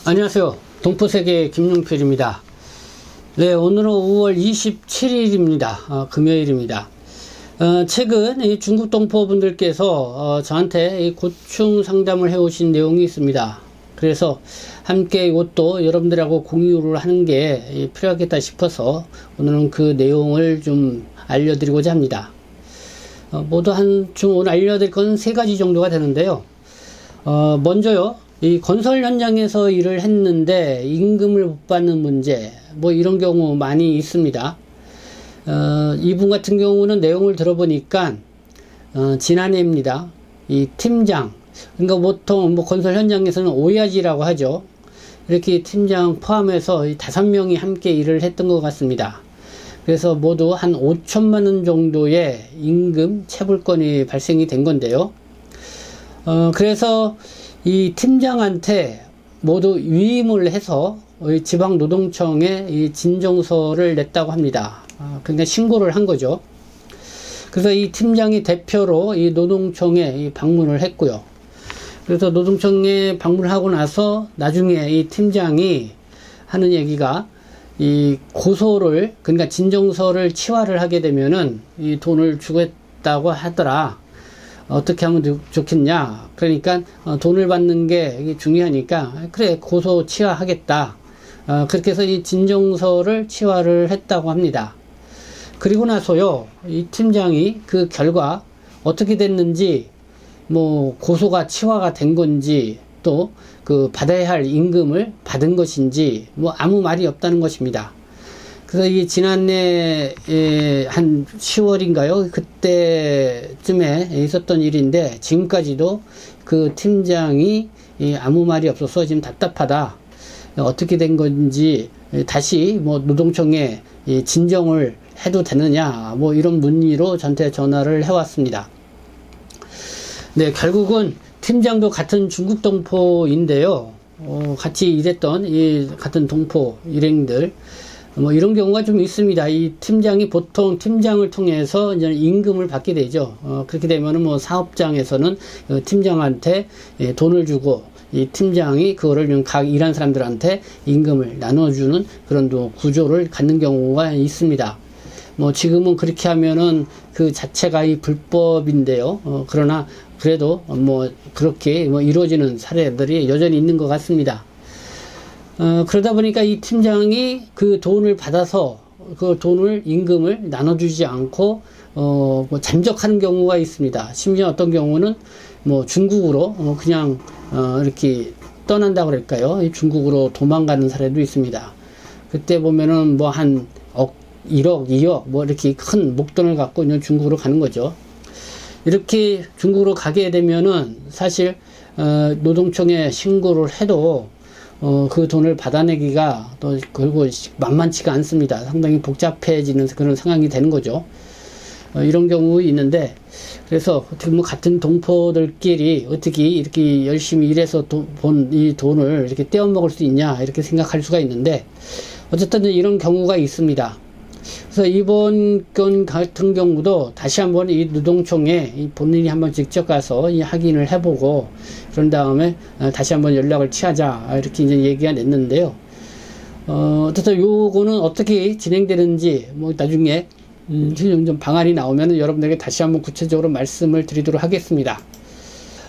안녕하세요. 동포세계 김용필입니다. 네, 오늘은 5월 27일입니다. 금요일입니다. 최근 이 중국 동포분들께서 저한테 이 고충 상담을 해오신 내용이 있습니다. 그래서 함께 이것도 여러분들하고 공유를 하는 게 필요하겠다 싶어서 오늘은 그 내용을 좀 알려드리고자 합니다. 모두 오늘 알려드릴 건 3가지 정도가 되는데요. 먼저요. 이 건설 현장에서 일을 했는데 임금을 못 받는 문제, 이런 경우 많이 있습니다. 이분 같은 경우는 내용을 들어보니까 지난해입니다. 이 팀장, 그러니까 보통 건설 현장에서는 오야지라고 하죠. 이렇게 팀장 포함해서 5명이 함께 일을 했던 것 같습니다. 그래서 모두 한 5천만 원 정도의 임금 체불권이 발생이 된 건데요. 그래서 이 팀장한테 모두 위임을 해서 지방노동청에 이 진정서를 냈다고 합니다. 그러니까 신고를 한 거죠. 그래서 이 팀장이 대표로 이 노동청에 방문을 했고요. 그래서 노동청에 방문을 하고 나서 나중에 이 팀장이 하는 얘기가 이 고소를, 그러니까 진정서를 치활을 하게 되면은 이 돈을 주겠다고 하더라. 어떻게 하면 좋겠냐. 그러니까 돈을 받는 게 중요하니까 그래 고소 치활하겠다. 그렇게 해서 이 진정서를 치활을 했다고 합니다. 그리고 나서요, 이 팀장이 그 결과 어떻게 됐는지, 고소가 치활가 된 건지, 또 그 받아야 할 임금을 받은 것인지 아무 말이 없다는 것입니다. 그래서 이 지난해 한 10월인가요? 그때쯤에 있었던 일인데 지금까지도 그 팀장이 아무 말이 없어서 지금 답답하다. 어떻게 된 건지 다시 노동청에 진정을 해도 되느냐, 이런 문의로 저한테 전화를 해왔습니다. 네, 결국은 팀장도 같은 중국 동포인데요. 같이 일했던 이 같은 동포 일행들, 이런 경우가 좀 있습니다. 이 팀장이 보통 팀장을 통해서 이제 임금을 받게 되죠. 그렇게 되면은 사업장에서는 팀장한테 돈을 주고 이 팀장이 그거를 각 일한 사람들한테 임금을 나눠주는 그런 구조를 갖는 경우가 있습니다. 지금은 그렇게 하면은 그 자체가 이 불법인데요. 그러나 그래도 그렇게 이루어지는 사례들이 여전히 있는 것 같습니다. 그러다 보니까 이 팀장이 그 돈을 받아서 그 돈을 임금을 나눠주지 않고 잠적하는 경우가 있습니다. 심지어 어떤 경우는 중국으로 그냥 이렇게 떠난다고 그럴까요? 중국으로 도망가는 사례도 있습니다. 그때 보면은 한 1억, 2억 이렇게 큰 목돈을 갖고 이제 중국으로 가는 거죠. 이렇게 중국으로 가게 되면은 사실 노동청에 신고를 해도 그 돈을 받아내기가 또 결국 만만치가 않습니다. 상당히 복잡해지는 그런 상황이 되는 거죠. 이런 경우 있는데, 그래서 어떻게 같은 동포들끼리 어떻게 이렇게 열심히 일해서 본 이 돈을 이렇게 떼어먹을 수 있냐, 이렇게 생각할 수가 있는데, 어쨌든 이런 경우가 있습니다. 그래서 이번 건 같은 경우도 다시 한번 이 노동청에 본인이 한번 직접 가서 확인을 해보고, 그런 다음에 다시 한번 연락을 취하자, 이렇게 이제 얘기가 냈는데요. 어쨌든 요거는 어떻게 진행되는지 나중에 좀 방안이 나오면 여러분들에게 다시 한번 구체적으로 말씀을 드리도록 하겠습니다.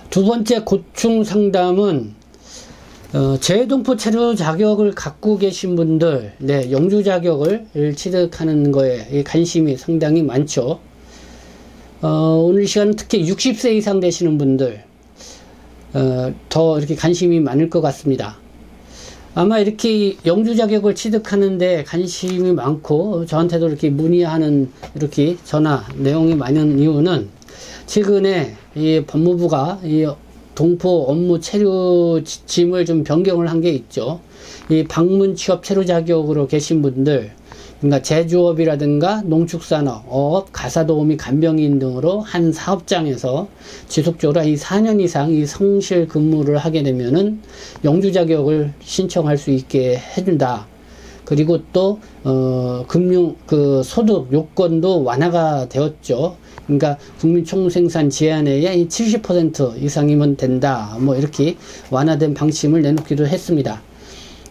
두 번째 고충 상담은 재동포 체류 자격을 갖고 계신 분들, 영주 자격을 취득하는 거에 관심이 상당히 많죠. 오늘 시간은 특히 60세 이상 되시는 분들, 더 이렇게 관심이 많을 것 같습니다. 아마 이렇게 영주 자격을 취득하는데 관심이 많고 저한테도 이렇게 문의하는 이렇게 전화 내용이 많은 이유는 최근에 이 법무부가 이 동포 업무 체류 지침을 좀 변경을 한 게 있죠. 이 방문 취업 체류 자격으로 계신 분들, 그러니까 제조업이라든가 농축산업, 어업, 가사도우미, 간병인 등으로 한 사업장에서 지속적으로 이 4년 이상 이 성실 근무를 하게 되면은 영주 자격을 신청할 수 있게 해준다. 그리고 또 금융 소득 요건도 완화가 되었죠. 그러니까 국민 총생산 제한액의 70% 이상이면 된다. 이렇게 완화된 방침을 내놓기도 했습니다.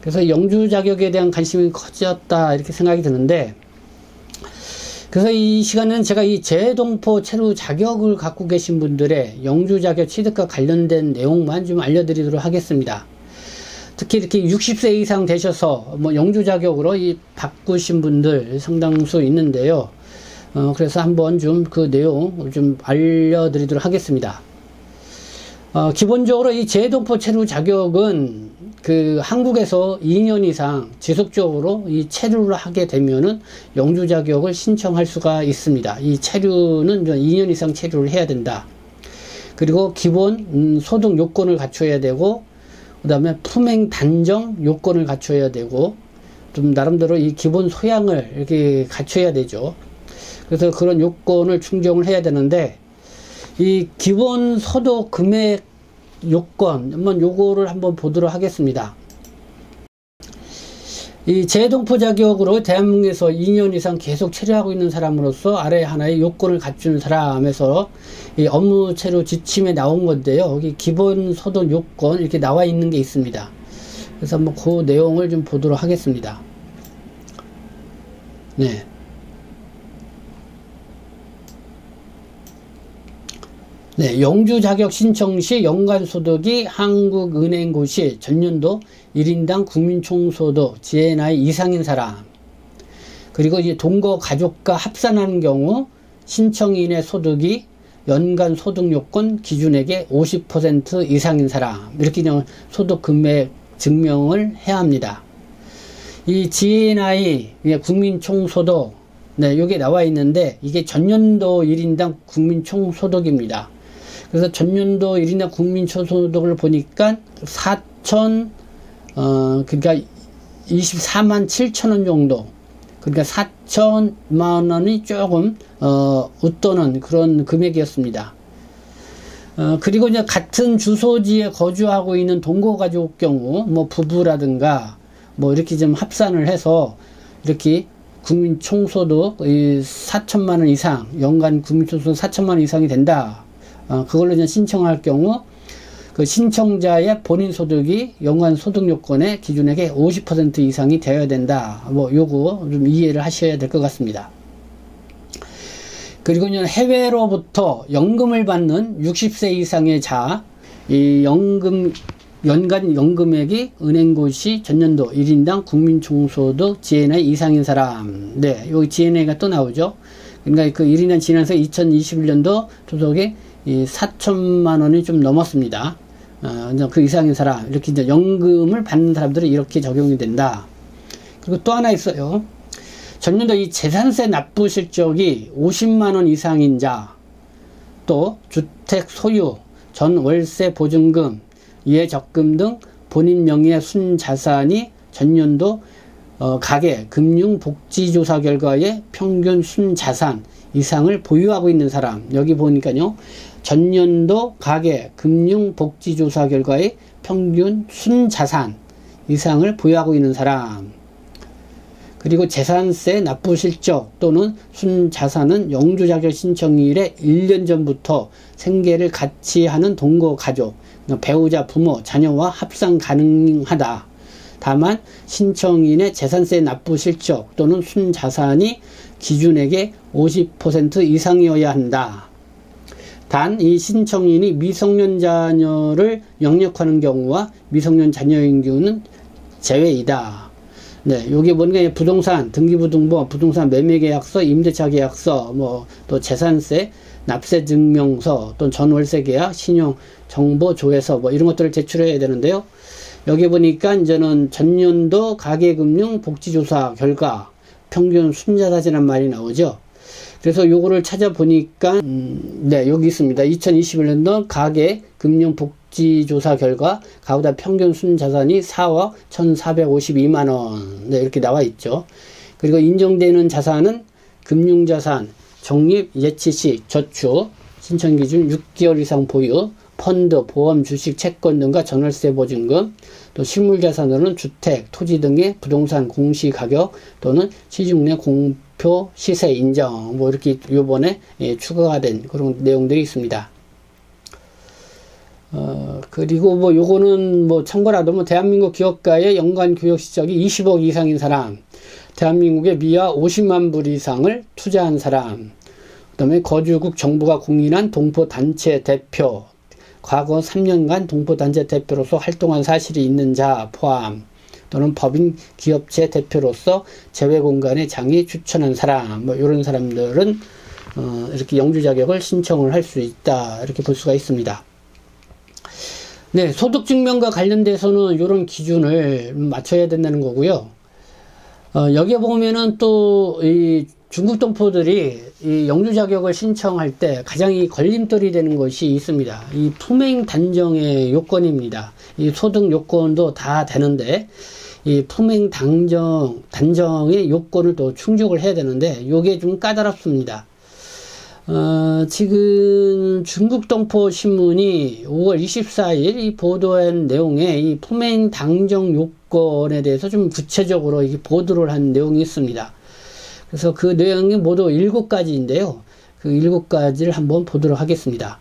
그래서 영주 자격에 대한 관심이 커졌다 이렇게 생각이 드는데, 그래서 이 시간은 제가 이 재동포 체류 자격을 갖고 계신 분들의 영주 자격 취득과 관련된 내용만 좀 알려드리도록 하겠습니다. 특히 이렇게 60세 이상 되셔서 뭐 영주 자격으로 바꾸신 분들 상당수 있는데요. 그래서 한번 좀 그 내용 좀 알려드리도록 하겠습니다. 기본적으로 이 재동포 체류 자격은 그 한국에서 2년 이상 지속적으로 이 체류를 하게 되면은 영주 자격을 신청할 수가 있습니다. 이 체류는 2년 이상 체류를 해야 된다. 그리고 기본 소득 요건을 갖춰야 되고, 그 다음에 품행 단정 요건을 갖춰야 되고, 좀 나름대로 이 기본 소양을 이렇게 갖춰야 되죠. 그래서 그런 요건을 충족을 해야 되는데, 이 기본 소득 금액 요건 요거를 한번 보도록 하겠습니다. 이 재동포 자격으로 대한민국에서 2년 이상 계속 체류하고 있는 사람으로서 아래 하나의 요건을 갖춘 사람에서 이 업무 체류 지침에 나온 건데요. 여기 기본 소득 요건 이렇게 나와 있는 게 있습니다. 그래서 한번 그 내용을 좀 보도록 하겠습니다. 네. 네, 영주 자격 신청 시 연간 소득이 한국은행고시 전년도 1인당 국민총소득 GNI 이상인 사람, 그리고 이제 동거 가족과 합산하는 경우 신청인의 소득이 연간 소득 요건 기준액의 50% 이상인 사람, 이렇게 그냥 소득 금액 증명을 해야 합니다. 이 GNI 국민총소득, 네, 요게 나와 있는데 이게 전년도 1인당 국민총소득입니다. 그래서 전년도 1인당 국민총소득을 보니까 그러니까 24만 7천 원 정도, 그러니까 4천만 원이 조금 웃도는 그런 금액이었습니다. 그리고 이제 같은 주소지에 거주하고 있는 동거가족 경우, 뭐 부부라든가 뭐 이렇게 좀 합산을 해서 이렇게 국민총소득 4천만 원 이상, 연간 국민총소득 4천만 원 이상이 된다. 그걸로 이제 신청할 경우 그 신청자의 본인 소득이 연간 소득 요건의 기준액의 50% 이상이 되어야 된다. 뭐 요거 좀 이해를 하셔야 될 것 같습니다. 그리고 이제 해외로부터 연금을 받는 60세 이상의 자, 이 연간 연금액이 은행고시 전년도 1인당 국민총소득 GNI 이상인 사람. 네, 여기 GNI가 또 나오죠. 그러니까 그 1인당 지나서 2021년도 소득이 4천만 원이 좀 넘었습니다. 그 이상인 사람, 이렇게 이제 연금을 받는 사람들은 이렇게 적용이 된다. 그리고 또 하나 있어요. 전년도 이 재산세 납부 실적이 50만 원 이상인 자, 또 주택 소유, 전 월세 보증금, 예적금 등 본인 명의의 순자산이 전년도 가계 금융복지조사 결과의 평균 순자산 이상을 보유하고 있는 사람, 여기 보니까요, 전년도 가계 금융복지조사 결과의 평균 순자산 이상을 보유하고 있는 사람, 그리고 재산세 납부 실적 또는 순자산은 영주 자격 신청일에 1년 전부터 생계를 같이 하는 동거 가족, 배우자, 부모, 자녀와 합산 가능하다. 다만 신청인의 재산세 납부 실적 또는 순자산이 기준액의 50% 이상이어야 한다. 단 이 신청인이 미성년 자녀를 영역하는 경우와 미성년 자녀인 경우는 제외이다. 네, 여기 보니까 부동산 등기부등본, 부동산 매매계약서, 임대차 계약서, 뭐 또 재산세, 납세 증명서, 또 전월세 계약, 신용 정보 조회서, 뭐 이런 것들을 제출해야 되는데요. 여기 보니까 이제는 전년도 가계금융 복지조사 결과 평균 순자산이란 말이 나오죠. 그래서 요거를 찾아보니까 네, 여기 있습니다. 2021년도 가계금융 복지조사 결과 가구당 평균 순자산이 4억 1,452만원, 네, 이렇게 나와 있죠. 그리고 인정되는 자산은 금융자산, 적립, 예치식, 저축, 신청기준 6개월 이상 보유, 펀드, 보험, 주식, 채권 등과 전월세 보증금, 또 실물자산으로는 주택, 토지 등의 부동산 공시가격 또는 시중 내 공표 시세 인정, 뭐 이렇게 요번에 추가가 된 그런 내용들이 있습니다. 그리고 뭐 요거는 뭐 참고라도 뭐 대한민국 기업가의 연간 교역 실적이 20억 이상인 사람, 대한민국에 미화 50만 불 이상을 투자한 사람, 그 다음에 거주국 정부가 공인한 동포단체 대표, 과거 3년간 동포단체 대표로서 활동한 사실이 있는 자 포함, 또는 법인 기업체 대표로서 재외공간의 장이 추천한 사람, 뭐 이런 사람들은 이렇게 영주 자격을 신청을 할 수 있다, 이렇게 볼 수가 있습니다. 네, 소득증명과 관련돼서는 이런 기준을 맞춰야 된다는 거고요. 여기에 보면은 또 이 중국 동포들이 이 영주 자격을 신청할 때 가장 이 걸림돌이 되는 것이 있습니다. 이 품행 단정의 요건입니다. 이 소득 요건도 다 되는데 이 품행 단정의 요건을 또 충족을 해야 되는데 요게 좀 까다롭습니다. 지금 중국 동포 신문이 5월 24일 이 보도한 내용에 이 품행 단정 요건에 대해서 좀 구체적으로 이 보도를 한 내용이 있습니다. 그래서 그 내용이 모두 7가지인데요. 그 7가지를 한번 보도록 하겠습니다.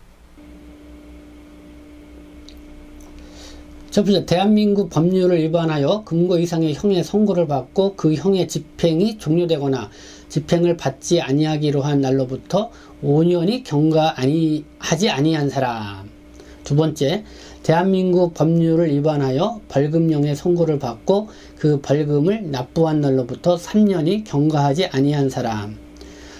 첫 번째, 대한민국 법률을 위반하여 금고 이상의 형의 선고를 받고 그 형의 집행이 종료되거나 집행을 받지 아니하기로 한 날로부터 5년이 경과하지 아니한 사람. 두 번째, 대한민국 법률을 위반하여 벌금형의 선고를 받고 그 벌금을 납부한 날로부터 3년이 경과하지 아니한 사람.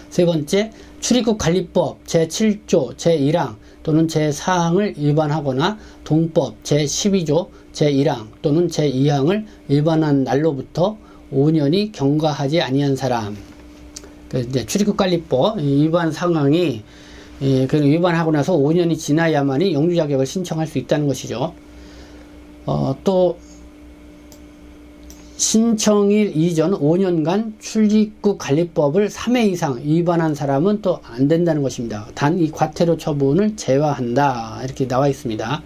세 번째, 출입국 관리법 제7조 제1항 또는 제4항을 위반하거나 동법 제12조 제1항 또는 제2항을 위반한 날로부터 5년이 경과하지 아니한 사람. 이제 출입국관리법 위반 상황이 위반하고 나서 5년이 지나야만이 영주 자격을 신청할 수 있다는 것이죠. 또 신청일 이전 5년간 출입국관리법을 3회 이상 위반한 사람은 또 안 된다는 것입니다. 단 이 과태료 처분을 제외한다, 이렇게 나와 있습니다.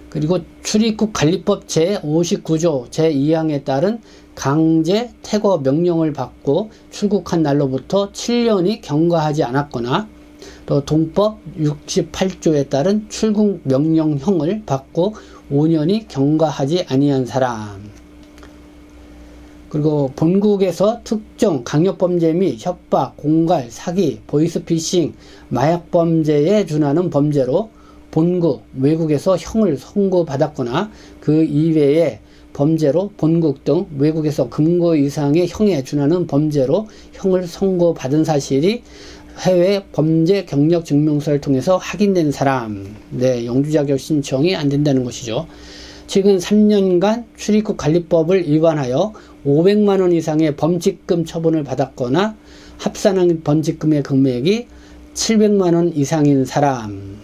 그리고 출입국관리법 제59조 제2항에 따른 강제 퇴거 명령을 받고 출국한 날로부터 7년이 경과하지 않았거나 또 동법 68조에 따른 출국 명령형을 받고 5년이 경과하지 아니한 사람. 그리고 본국에서 특정 강력범죄 및 협박, 공갈, 사기, 보이스피싱, 마약범죄에 준하는 범죄로 본국, 외국에서 형을 선고받았거나 그 이외의 범죄로 본국 등 외국에서 금고 이상의 형에 준하는 범죄로 형을 선고받은 사실이 해외 범죄 경력 증명서를 통해서 확인된 사람. 네, 영주 자격 신청이 안 된다는 것이죠. 최근 3년간 출입국 관리법을 위반하여 500만 원 이상의 범칙금 처분을 받았거나 합산한 범칙금의 금액이 700만 원 이상인 사람.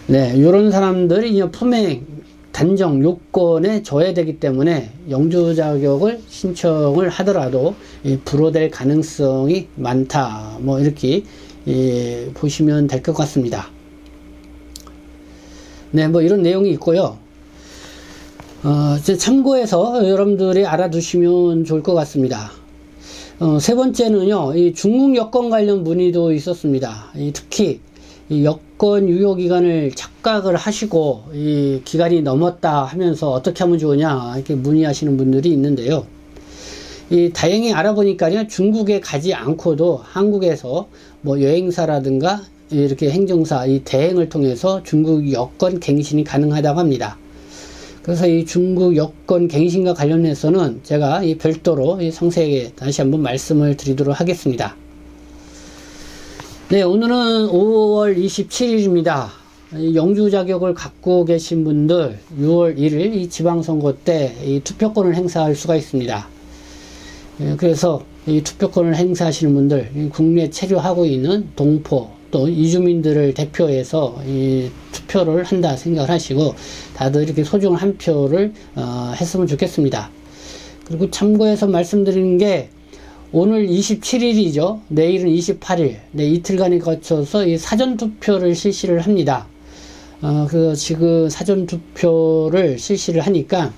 네, 이런 사람들이 품행 단정 요건에 져야 되기 때문에 영주 자격을 신청을 하더라도 불허될 가능성이 많다, 뭐 이렇게 보시면 될 것 같습니다. 네, 뭐 이런 내용이 있고요. 참고해서 여러분들이 알아두시면 좋을 것 같습니다. 세 번째는요, 이 중국 여권 관련 문의도 있었습니다. 특히 이 여권 유효 기간을 착각을 하시고 이 기간이 넘었다 하면서 어떻게 하면 좋으냐, 이렇게 문의하시는 분들이 있는데요. 다행히 알아보니까요, 중국에 가지 않고도 한국에서 뭐 여행사라든가 이렇게 행정사 이 대행을 통해서 중국 여권 갱신이 가능하다고 합니다. 그래서 이 중국 여권 갱신과 관련해서는 제가 별도로 상세하게 다시 한번 말씀을 드리도록 하겠습니다. 네, 오늘은 5월 27일입니다. 영주 자격을 갖고 계신 분들 6월 1일 이 지방선거 때 이 투표권을 행사할 수가 있습니다. 그래서 이 투표권을 행사하시는 분들, 국내에 체류하고 있는 동포 또 이주민들을 대표해서 이 투표를 한다 생각을 하시고 다들 이렇게 소중한 한 표를 했으면 좋겠습니다. 그리고 참고해서 말씀드리는 게 오늘 27일이죠. 내일은 28일. 네, 이틀간에 거쳐서 이 사전투표를 실시를 합니다. 그래서 지금 사전투표를 실시를 하니까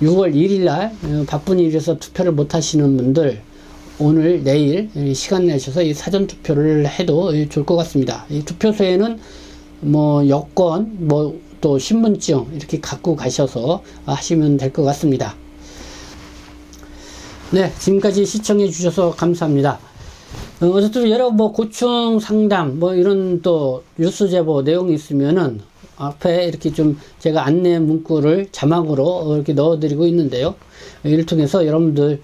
6월 1일날 바쁜 일에서 투표를 못 하시는 분들 오늘 내일 시간 내셔서 이 사전투표를 해도 좋을 것 같습니다. 이 투표소에는 뭐 여권, 뭐 또 신분증 이렇게 갖고 가셔서 하시면 될 것 같습니다. 네, 지금까지 시청해 주셔서 감사합니다. 어쨌든 여러 뭐 고충 상담 뭐 이런 또 뉴스 제보 내용이 있으면은 앞에 이렇게 좀 제가 안내 문구를 자막으로 이렇게 넣어드리고 있는데요. 이를 통해서 여러분들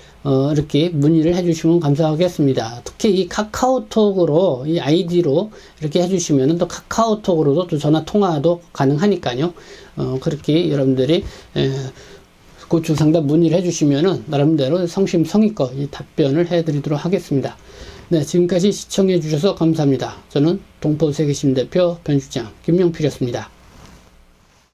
이렇게 문의를 해주시면 감사하겠습니다. 특히 이 카카오톡으로 이 아이디로 이렇게 해주시면 또 카카오톡으로도 또 전화 통화도 가능하니까요. 그렇게 여러분들이 고충 상담 문의를 해주시면은 나름대로 성심성의껏 이 답변을 해드리도록 하겠습니다. 네, 지금까지 시청해 주셔서 감사합니다. 저는 동포세계심 대표 변실장 김용필이었습니다.